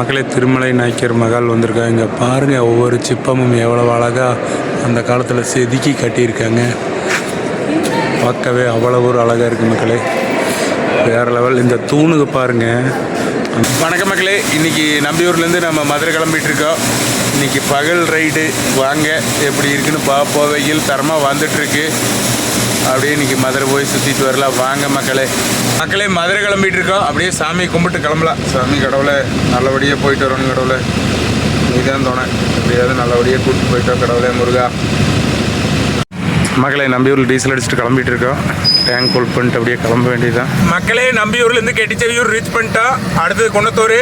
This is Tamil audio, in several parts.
மக்களே, திருமலை நாயக்கர் மகால் வந்திருக்காங்க. இங்கே பாருங்கள், ஒவ்வொரு சிற்பமும் எவ்வளோ அழகாக அந்த காலத்தில் செதுக்கி கட்டியிருக்காங்க. பார்க்கவே அவ்வளோ ஒரு அழகாக இருக்குது மக்களே, வேறு லெவல். இந்த தூணுக்கு பாருங்கள். வணக்கம் மக்களே, இன்றைக்கி நம்பியூர்லேருந்து நம்ம மதுரை கிளம்பிகிட்ருக்கோம். இன்றைக்கி பகல் ரைடு. வாங்க எப்படி இருக்குன்னு பார்ப்போம். வெயில் தரமாக வந்துட்டுருக்கு. அப்படியே இன்றைக்கி மதுரை போய் சுற்றிட்டு வரலாம். வாங்க மக்களே. மதுரை கிளம்பிகிட்டு இருக்கோம். அப்படியே சாமி கும்பிட்டு கிளம்பலாம். சாமி கடவுளை நல்லபடியாக போயிட்டு வரணும். கடவுளை நீதான் தோணை, எப்படியாவது நல்லபடியாக கூப்பிட்டு போயிட்டோம். கடவுளே முருகா. மக்களே, நம்பியூரில் டீசல் அடிச்சுட்டு கிளம்பிட்டு இருக்கோம். டேங்க் ஃபுல் பண்ணிட்டு அப்படியே கிளம்ப வேண்டியதுதான். மக்களே, நம்பியூர்லேருந்து கெட்டிச்செவியூர் ரீச் பண்ணிட்டோம். அடுத்தது குன்னத்தூர்.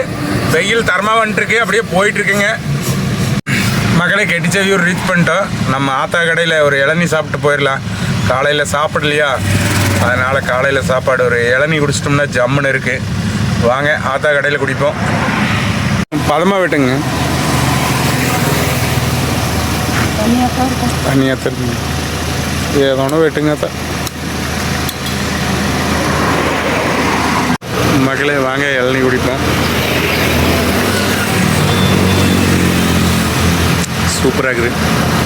வெயில் தரமாக வந்துட்டுருக்கு. அப்படியே போயிட்டுருக்குங்க மக்களே. கெட்டிச்செவியூர் ரீச் பண்ணிட்டோம். நம்ம ஆத்தா கடையில் ஒரு இளநீ சாப்பிட்டு போயிடலாம். காலையில் சாப்பிடலையா, அதனால் காலையில் சாப்பாடு ஒரு இளநீ குடிச்சிட்டோம்னா ஜம்முன்னு இருக்குது. வாங்க ஆத்தா கடையில் குடிப்போம். பதமாக வெட்டுங்க. தண்ணியாக தருங்க. ஏதோன்னு வெட்டுங்க தான் மக்களே. வாங்க இளநீ குடிப்போம். சூப்பராக இருக்குது.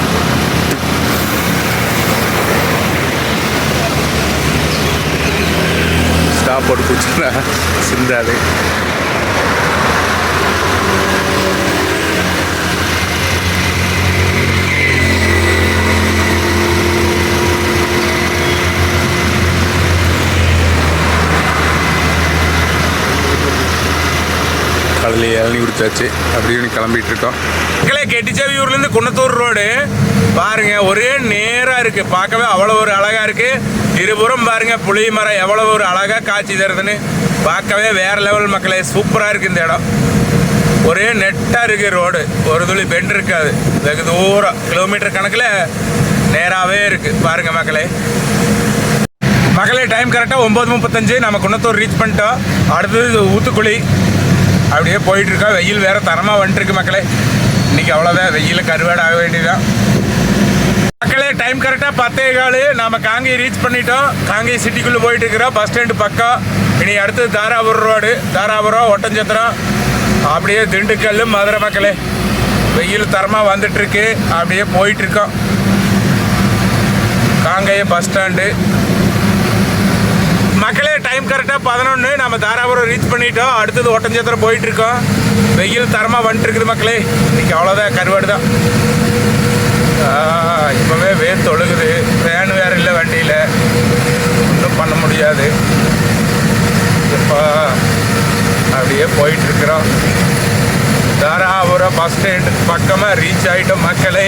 ஸ்டாப் போட்டு குடிச்சுன்னா சிந்தாது. காலையில் இளநீ குடிச்சாச்சு. அப்படின்னு கிளம்பிட்டு இருக்கோம். கெட்டிச்செவியூர்லேருந்து குன்னத்தூர் ரோடு பாருங்கள், ஒரே நேராக இருக்குது. பார்க்கவே அவ்வளோ ஒரு அழகாக இருக்குது. இருபுறம் பாருங்கள், புளிய மரம் எவ்வளோ ஒரு அழகாக காய்ச்சி தருதுன்னு பார்க்கவே வேறு லெவல் மக்களே. சூப்பராக இருக்குது இந்த இடம். ஒரே நெட்டாக இருக்குது ரோடு. ஒரு துளி பெண்ட் இருக்காது. வெகு தூரம் கிலோமீட்டர் கணக்கில் நேராகவே இருக்குது. பாருங்கள் மக்களே. டைம் கரெக்டாக 9:35. நம்ம குன்னத்தூர் ரீச் பண்ணிட்டோம். அடுத்தது ஊத்துக்குழி. அப்படியே போயிட்டுருக்கோம். வெயில் வேறு தரமாக வந்துட்டுருக்கு மக்களே. இன்றைக்கி அவ்வளோதான். வெயில் கருவாடு ஆக வேண்டியதுதான் மக்களே. டைம் கரெக்டாக 10:15. நம்ம காங்கேயம் ரீச் பண்ணிட்டோம். காங்கேயம் சிட்டிக்குள்ளே போயிட்டுருக்கிறோம். பஸ் ஸ்டாண்டு பக்கம். இனி அடுத்தது தாராபுரம் ரோடு. தாராபுரம், ஒட்டஞ்சத்திரம், அப்படியே திண்டுக்கல், மதுரை மக்களே. வெயில் தரமாக வந்துட்டுருக்கு. அப்படியே போயிட்டுருக்கோம். காங்கேயம் பஸ் ஸ்டாண்டு மக்களே. டைம் கரெக்டாக 11. நம்ம தாராபுரம் ரீச் பண்ணிட்டோம். அடுத்தது ஒட்டஞ்சத்திரம் போயிட்டுருக்கோம். வெயில் தரமாக வந்துட்டுருக்குது மக்களே. இன்றைக்கி அவ்வளோதான், கருவாடு தான். இப்போவே வேர்த்து ஒழுகுது. ஃபேன் வேறு இல்லை வண்டியில், ஒன்றும் பண்ண முடியாது. இப்போ அப்படியே போயிட்டுருக்குறோம். தாராபுரம் பஸ் ஸ்டாண்ட் பக்கமாக ரீச் ஆகிட்டோம் மக்களே.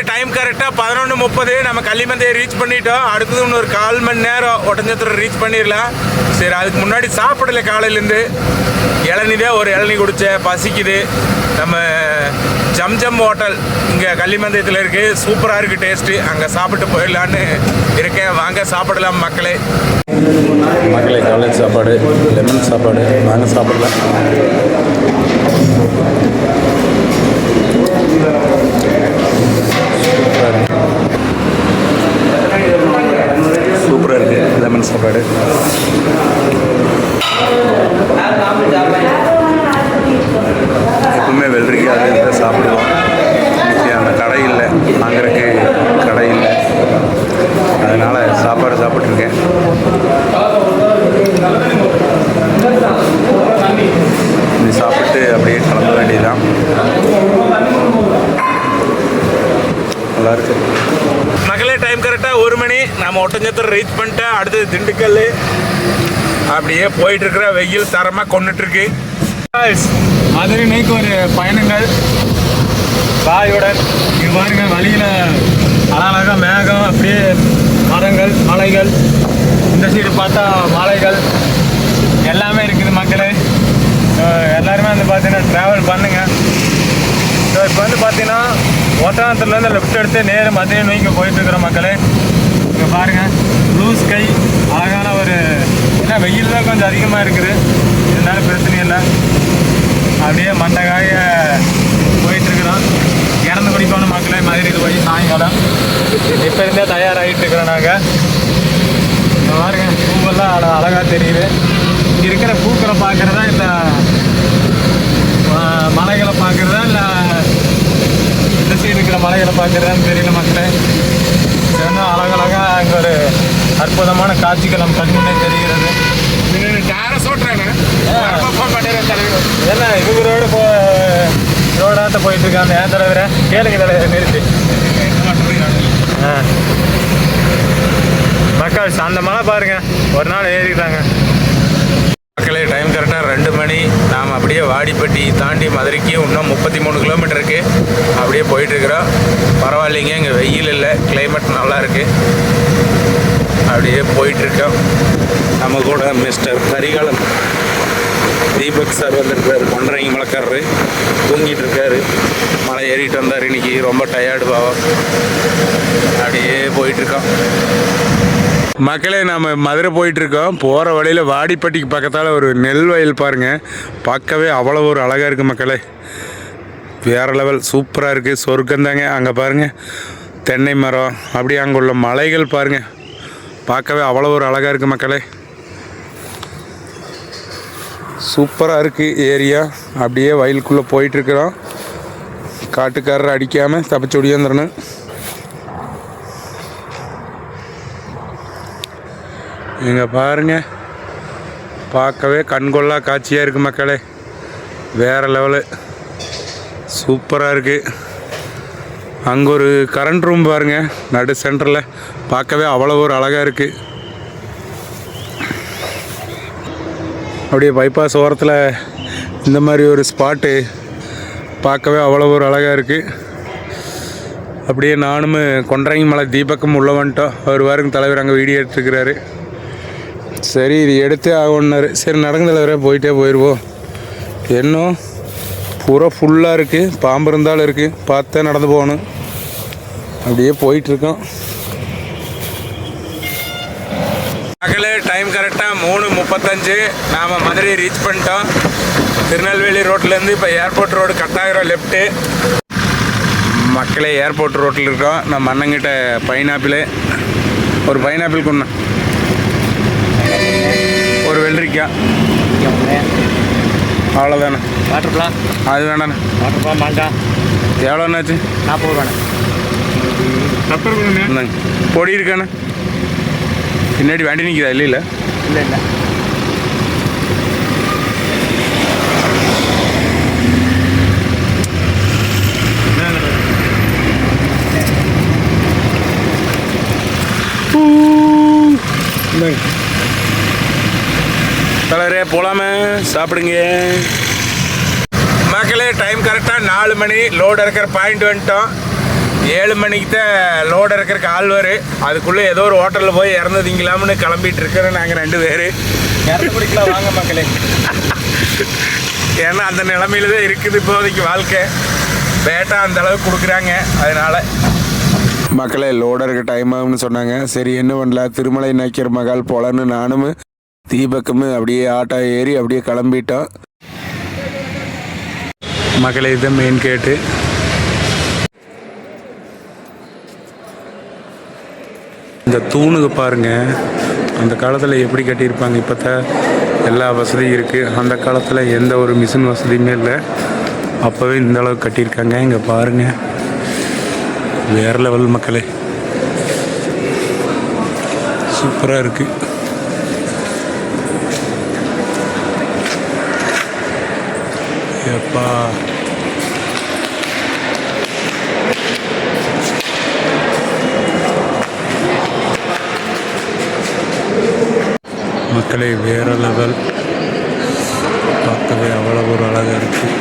டைம் கரெக்டாக 11:30. நம்ம கள்ளிமந்தையை ரீச் பண்ணிட்டோம். அடுத்தது இன்னொரு 1/4 மணி நேரம் ஒட்டஞ்சத்திரம் ரீச் பண்ணிடலாம். சரி, அதுக்கு முன்னாடி சாப்பிடல. காலையிலேருந்து இளநிதே ஒரு இளநீ குடித்தேன். பசிக்குது. நம்ம ஜம்ஜம் ஹோட்டல் இங்கே கள்ளிமந்தயத்தில் இருக்குது. சூப்பராக இருக்குது டேஸ்ட்டு. அங்கே சாப்பிட்டு போயிடலான்னு இருக்கேன். வாங்க சாப்பிடலாம் மக்களே. காலையில் சாப்பாடு லெமன் சாப்பாடு. வாங்க சாப்பிடலாம். சூப்பராக இருக்குது லெமன் சாப்பாடு. எப்பவுமே வெள்ளரிக்காய் அதை சாப்பிடுவோம். அந்த கடை இல்லை, வாங்குறதுக்கு கடை இல்லை, அதனால் சாப்பாடு சாப்பிட்ருக்கேன். இது சாப்பிட்டு அப்படியே கிளம்ப வேண்டியதுதான். நல்லாயிருக்கு மக்களே. டைம் கரெக்டாக 1 மணி. நம்ம ஒட்டஞ்சத்திரம் ரீச் பண்ணிட்டேன். அடுத்தது திண்டுக்கல். அப்படியே போயிட்டுருக்குற. வெயில் தரமாக கொண்டுட்டுருக்கு. மதுரை நோக்கி ஒரு பயணங்கள் பாயுடன். இது பாருங்க, வழியில் அழகாக மேகம், அப்படியே மரங்கள், மலைகள். இந்த சைடு பார்த்தா மலைகள் எல்லாமே இருக்குது மக்களே. எல்லாருமே வந்து பார்த்தீங்கன்னா ட்ராவல் பண்ணுங்க. ஸோ இப்போ வந்து பார்த்தீங்கன்னா ஒட்டஞ்சத்திரத்துலேருந்து லெஃப்ட் எடுத்து நேர மதுரை நோக்கி போயிட்டுருக்குற மக்களே. இங்கே பாருங்கள், ப்ளூ ஸ்கை, அழகான ஒரு, ஏன்னா வெயில் தான் கொஞ்சம் அதிகமாக இருக்குது, இருந்தாலும் பிரச்சனை இல்லை. அப்படியே மண்டகாய போயிட்டுருக்குறோம். இறந்து குடிக்கணும் மக்களே. மதுரைக்கு போய் சாயங்காலம் இப்போ இருந்தே தயாராகிட்டு இருக்கிறோம் நாங்கள். பாருங்க, பூவெல்லாம் அழகாக தெரியுது. இங்கே இருக்கிற பூக்களை பார்க்குறதா இல்லை மலைகளை பார்க்குறதா இல்லை இந்த சைடு இருக்கிற மலைகளை பார்க்குறதான்னு தெரியல மக்களே. ஏன்னா அழகழகாக அங்கே ஒரு அற்புதமான காட்சிகள் நம்ம கண்முன்னே தெரிகிறது. ஏன்னா இவங்க ரோடாட்ட போயிட்டு இருக்காங்க. ஏன் தலைவர கேளுங்க தலைவர் நிறுத்தி. மக்கள் அந்த மலை பாருங்க, ஒரு நாள் ஏறிட்டாங்க மக்களே. டைம் கரெக்டாக 2 மணி. நாம் அப்படியே வாடிப்பட்டி தாண்டி மதுரைக்கு இன்னும் 33 கிலோமீட்டருக்கு அப்படியே போயிட்டுருக்குறோம். பரவாயில்லைங்க, இங்கே வெயில் இல்லை, கிளைமேட் நல்லா இருக்குது. அப்படியே போயிட்டுருக்கோம். நம்ம கூட மிஸ்டர் கரிகாலன் தீபக் சார் வந்துருக்காரு. கொண்டரைங்க மலைக்காரரு தூங்கிட்டு இருக்காரு. மலை ஏறிட்டு வந்தார் இன்னைக்கு, ரொம்ப டயர்டு பாவம். அப்படியே போயிட்டுருக்கோம் மக்களே. நம்ம மதுரை போயிட்டுருக்கோம். போகிற வழியில் வாடிப்பட்டிக்கு பக்கத்தால் ஒரு நெல் வயல் பாருங்கள். பார்க்கவே அவ்வளோ ஒரு அழகாக இருக்குது மக்களே. வேறு லெவல் சூப்பராக இருக்குது, சொர்க்கந்தாங்க. அங்கே பாருங்கள் தென்னை மரம், அப்படியே அங்கே உள்ள மலைகள் பாருங்கள், பார்க்கவே அவ்வளோ ஒரு அழகாக இருக்குது மக்களே. சூப்பராக இருக்குது ஏரியா. அப்படியே வயலுக்குள்ளே போயிட்டுருக்குறோம். காட்டுக்காரர் அடிக்காமல் தப்பிச்சு ஒடியாந்துடணும். இங்கே பாருங்கள், பார்க்கவே கண்கொள்ளா காட்சியாக இருக்குது மக்களே. வேறு லெவலு சூப்பராக இருக்குது. அங்கே ஒரு கரண்ட் ரூம் பாருங்கள் நடு சென்டரில், பார்க்கவே அவ்வளோ ஒரு அழகாக இருக்குது. அப்படியே பைபாஸ் ஓரத்தில் இந்த மாதிரி ஒரு ஸ்பாட்டு பார்க்கவே அவ்வளோ ஒரு அழகாக இருக்குது. அப்படியே நானும் கொண்டரைங்க மலை தீபக்கும் உள்ள வந்துட்டோம். அவர் வாருங்க தலைவர் அங்கே வீடியோ எடுத்துருக்கிறாரு. சரி இது எடுத்தே ஆகணுன்னாரு. சரி நடங்க தலைவரே, போயிட்டே போயிடுவோம். இன்னும் பூரா ஃபுல்லாக இருக்குது, பாம்பு இருந்தாலும் இருக்குது, பார்த்தே நடந்து போகணும். அப்படியே போயிட்டுருக்கோம் மக்களே. டைம் கரெக்டாக 3:35. நாம் மதுரை ரீச் பண்ணிட்டோம். திருநெல்வேலி ரோட்லேருந்து இப்போ ஏர்போர்ட் ரோடு கட்டாயிரம் லெஃப்ட்டு மக்களே. ஏர்போர்ட் ரோட்டில் இருக்கோம். நம்ம அண்ணங்கிட்ட பைனாப்பிள், ஒரு பைனாப்பிள் கொண்டா, ஒரு வெள்ளரிக்காய், அவ்வளோதானே. வாட்டர்ப்ளா அது வேணாண்ணே. வாட்டர்ப்ளா மாங்காய் எவ்வளோண்ணாச்சு? 40 ரூபாண்ணே. இந்தாங்க பொடி இருக்காண்ணே. பின்னாடி வண்டி நிற்கிதா? இல்லை இல்லை இல்லை இல்லை. தலைவரே போகலாமே, சாப்பிடுங்க மக்களே. டைம் கரெக்டாக 4 மணி. லோடு இருக்கிற பாயிண்ட் வந்துட்டோம். 7 மணிக்கு தான் லோடு இருக்கிறக்கு ஆள் வரும். அதுக்குள்ளே ஏதோ ஒரு ஹோட்டலில் போய் இறந்துதிங்களாம்னு கிளம்பிட்டு இருக்கிறோம் நாங்கள் 2 பேர். இறந்து பிடிக்கலாம் வாங்க மக்களே. ஏன்னா அந்த நிலமையில தான் இருக்குது இப்போதைக்கு வாழ்க்கை. பேட்டா அந்த அளவுக்கு கொடுக்குறாங்க. அதனால் மக்களே லோடு இருக்க டைம் ஆகும்னு சொன்னாங்க. சரி என்ன பண்ணல, திருமலை நாயக்கர் மகால் போகலான்னு நானும் தீபக்கும் அப்படியே ஆட்டோ ஏறி அப்படியே கிளம்பிட்டோம் மக்களே. இதுதான் மெயின் கேட்டு. இந்த தூணுக்கு பாருங்கள், அந்த காலத்தில் எப்படி கட்டியிருப்பாங்க. இப்போ தான் எல்லா வசதியும் இருக்குது. அந்த காலத்தில் எந்த ஒரு மிஷின் வசதியுமே இல்லை. அப்போவே இந்த அளவுக்கு கட்டியிருக்காங்க. இங்கே பாருங்கள், வேறு லெவல் மக்களே, சூப்பராக இருக்குது. எப்பா மக்களே, வேறு லெவல், பார்க்கவே அவ்வளோ ஒரு அழகாக இருக்குது.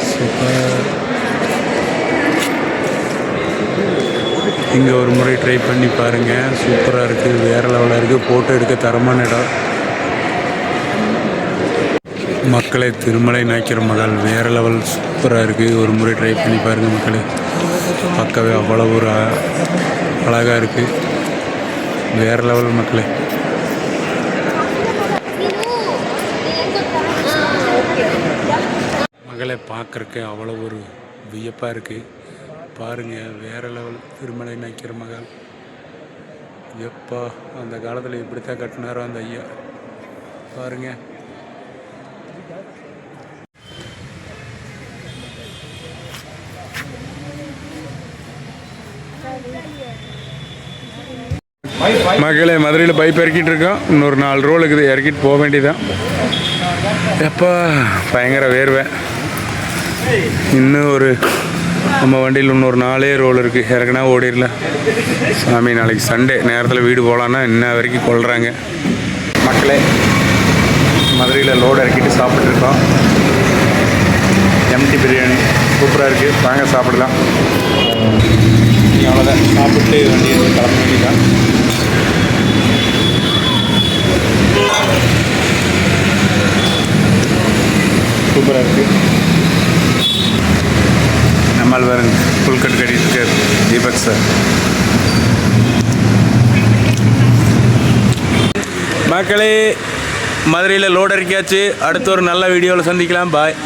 சூப்பர். இங்கே ஒரு முறை ட்ரை பண்ணி பாருங்கள், சூப்பராக இருக்குது, வேறு லெவலாக இருக்குது. ஃபோட்டோ எடுக்க தரமான இடம் மக்களே. திருமலை நாயக்கர் மகால் வேறு லெவல் சூப்பராக இருக்குது. ஒரு முறை ட்ரை பண்ணி பாருங்கள் மக்களே, பார்க்கவே அவ்வளோ ஒரு அழகாக இருக்குது, வேறு லெவல் மக்களே. மகளை பார்க்குறக்கு அவ்வளோ ஒரு வியப்பாக இருக்குது. பாருங்கள், வேறு லெவல் திருமலை நாயக்கர் மகால். எப்பா அந்த காலத்தில் இப்படித்தான் கட்டினாரோ அந்த ஐயா பாருங்க. மக்களே, மதுரையில் பைப் இறக்கிட்டு இருக்கோம். இன்னொரு 4 ரோல் இருக்குது, இறக்கிட்டு போக வேண்டியதான். எப்பா பயங்கர வேர்வை. இன்னும் நம்ம வண்டியில் இன்னொரு 4 ரோல் இருக்குது, இறக்குனா ஓடிடலாம். சாமி, நாளைக்கு சண்டே நேரத்தில் வீடு போகலான்னா இன்ன வரைக்கும் கொள்கிறாங்க. மக்களே, மதுரையில் லோடு இறக்கிட்டு சாப்பிட்ருக்கோம். எம்டி பிரியாணி சூப்பராக இருக்குது, வாங்க சாப்பிடலாம். அவ்வளோதான், சாப்பிட்டு வண்டியை கிளம்ப வேண்டியதான். சூப்பராக இருக்குது. நம்மால் வேறு ஃபுல் கட் கட்டிட்டு இருக்கார் தீபக் சார். மக்களே, மதுரையில் லோடு இறக்கியாச்சு. அடுத்த ஒரு நல்ல வீடியோவில் சந்திக்கலாம். பாய்.